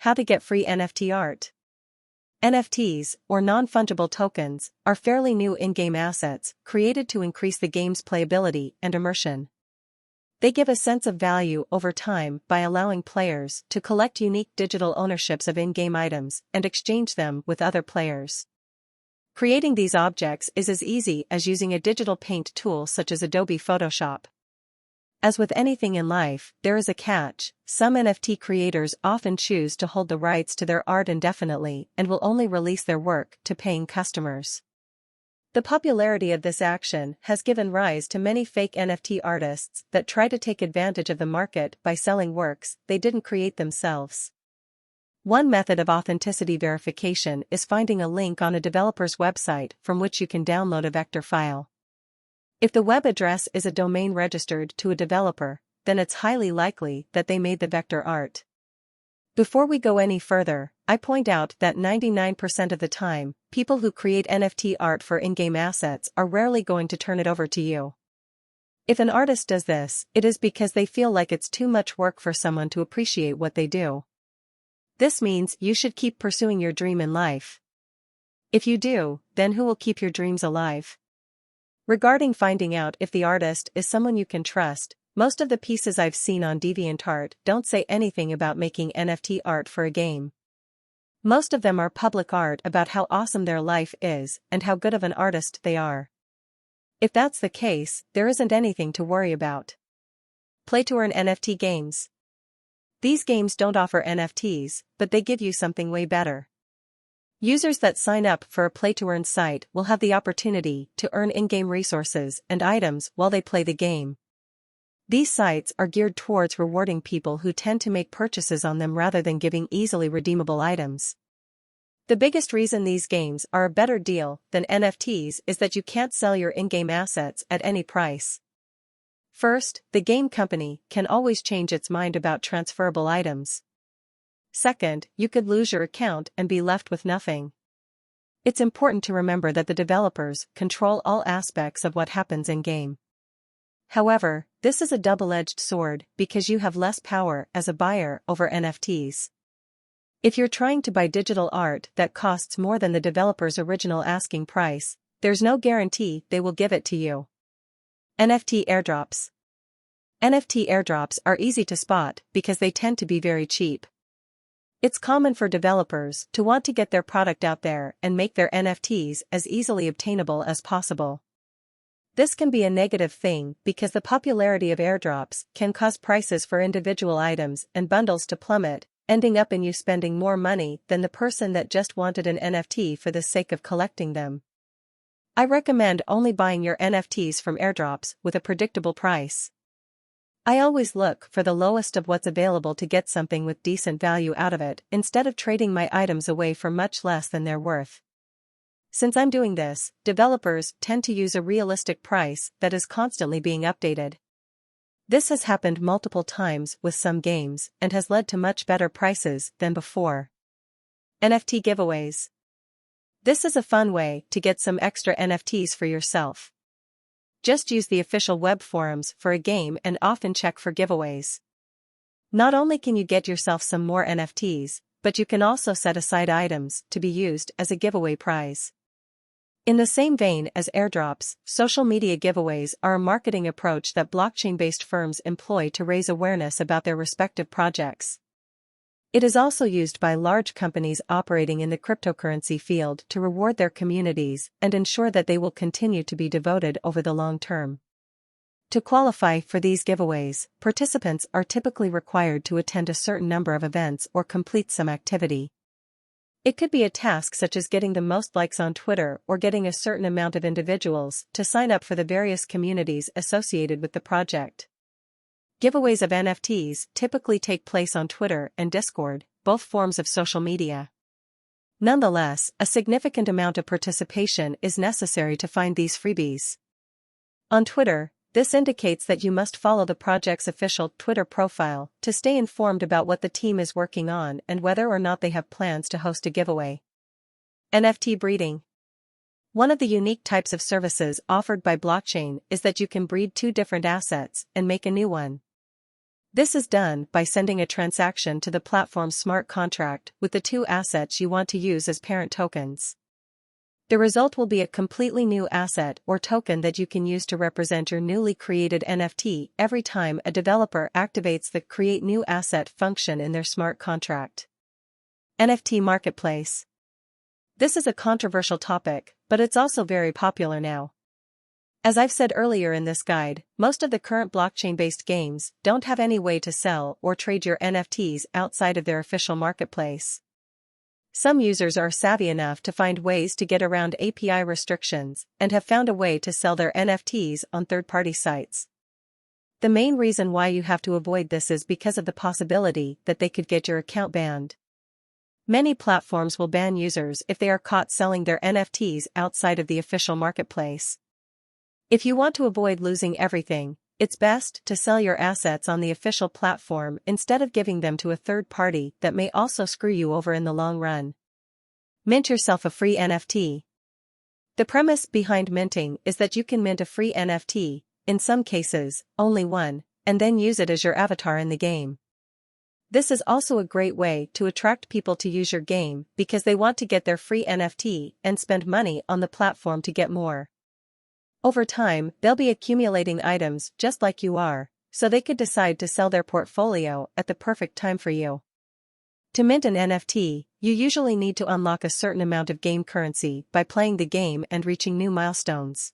How to get free NFT art. NFTs, or non-fungible tokens, are fairly new in-game assets, created to increase the game's playability and immersion. They give a sense of value over time by allowing players to collect unique digital ownerships of in-game items and exchange them with other players. Creating these objects is as easy as using a digital paint tool such as Adobe Photoshop. As with anything in life, there is a catch. Some NFT creators often choose to hold the rights to their art indefinitely and will only release their work to paying customers. The popularity of this action has given rise to many fake NFT artists that try to take advantage of the market by selling works they didn't create themselves. One method of authenticity verification is finding a link on a developer's website from which you can download a vector file. If the web address is a domain registered to a developer, then it's highly likely that they made the vector art. Before we go any further, I point out that 99% of the time, people who create NFT art for in-game assets are rarely going to turn it over to you. If an artist does this, it is because they feel like it's too much work for someone to appreciate what they do. This means you should keep pursuing your dream in life. If you do, then who will keep your dreams alive? Regarding finding out if the artist is someone you can trust, most of the pieces I've seen on DeviantArt don't say anything about making NFT art for a game. Most of them are public art about how awesome their life is and how good of an artist they are. If that's the case, there isn't anything to worry about. Play-to-earn NFT games. These games don't offer NFTs, but they give you something way better. Users that sign up for a play-to-earn site will have the opportunity to earn in-game resources and items while they play the game. These sites are geared towards rewarding people who tend to make purchases on them rather than giving easily redeemable items. The biggest reason these games are a better deal than NFTs is that you can't sell your in-game assets at any price. First, the game company can always change its mind about transferable items. Second, you could lose your account and be left with nothing. It's important to remember that the developers control all aspects of what happens in-game. However, this is a double-edged sword because you have less power as a buyer over NFTs. If you're trying to buy digital art that costs more than the developer's original asking price, there's no guarantee they will give it to you. NFT airdrops. NFT airdrops are easy to spot because they tend to be very cheap. It's common for developers to want to get their product out there and make their NFTs as easily obtainable as possible. This can be a negative thing because the popularity of airdrops can cause prices for individual items and bundles to plummet, ending up in you spending more money than the person that just wanted an NFT for the sake of collecting them. I recommend only buying your NFTs from airdrops with a predictable price. I always look for the lowest of what's available to get something with decent value out of it instead of trading my items away for much less than they're worth. Since I'm doing this, developers tend to use a realistic price that is constantly being updated. This has happened multiple times with some games and has led to much better prices than before. NFT giveaways. This is a fun way to get some extra NFTs for yourself. Just use the official web forums for a game and often check for giveaways. Not only can you get yourself some more NFTs, but you can also set aside items to be used as a giveaway prize. In the same vein as airdrops, social media giveaways are a marketing approach that blockchain-based firms employ to raise awareness about their respective projects. It is also used by large companies operating in the cryptocurrency field to reward their communities and ensure that they will continue to be devoted over the long term. To qualify for these giveaways, participants are typically required to attend a certain number of events or complete some activity. It could be a task such as getting the most likes on Twitter or getting a certain amount of individuals to sign up for the various communities associated with the project. Giveaways of NFTs typically take place on Twitter and Discord, both forms of social media. Nonetheless, a significant amount of participation is necessary to find these freebies. On Twitter, this indicates that you must follow the project's official Twitter profile to stay informed about what the team is working on and whether or not they have plans to host a giveaway. NFT breeding. One of the unique types of services offered by blockchain is that you can breed two different assets and make a new one. This is done by sending a transaction to the platform's smart contract with the two assets you want to use as parent tokens. The result will be a completely new asset or token that you can use to represent your newly created NFT every time a developer activates the Create New Asset function in their smart contract. NFT Marketplace. This is a controversial topic, but it's also very popular now. As I've said earlier in this guide, most of the current blockchain-based games don't have any way to sell or trade your NFTs outside of their official marketplace. Some users are savvy enough to find ways to get around API restrictions and have found a way to sell their NFTs on third-party sites. The main reason why you have to avoid this is because of the possibility that they could get your account banned. Many platforms will ban users if they are caught selling their NFTs outside of the official marketplace. If you want to avoid losing everything, it's best to sell your assets on the official platform instead of giving them to a third party that may also screw you over in the long run. Mint yourself a free NFT. The premise behind minting is that you can mint a free NFT, in some cases, only one, and then use it as your avatar in the game. This is also a great way to attract people to use your game because they want to get their free NFT and spend money on the platform to get more. Over time, they'll be accumulating items just like you are, so they could decide to sell their portfolio at the perfect time for you. To mint an NFT, you usually need to unlock a certain amount of game currency by playing the game and reaching new milestones.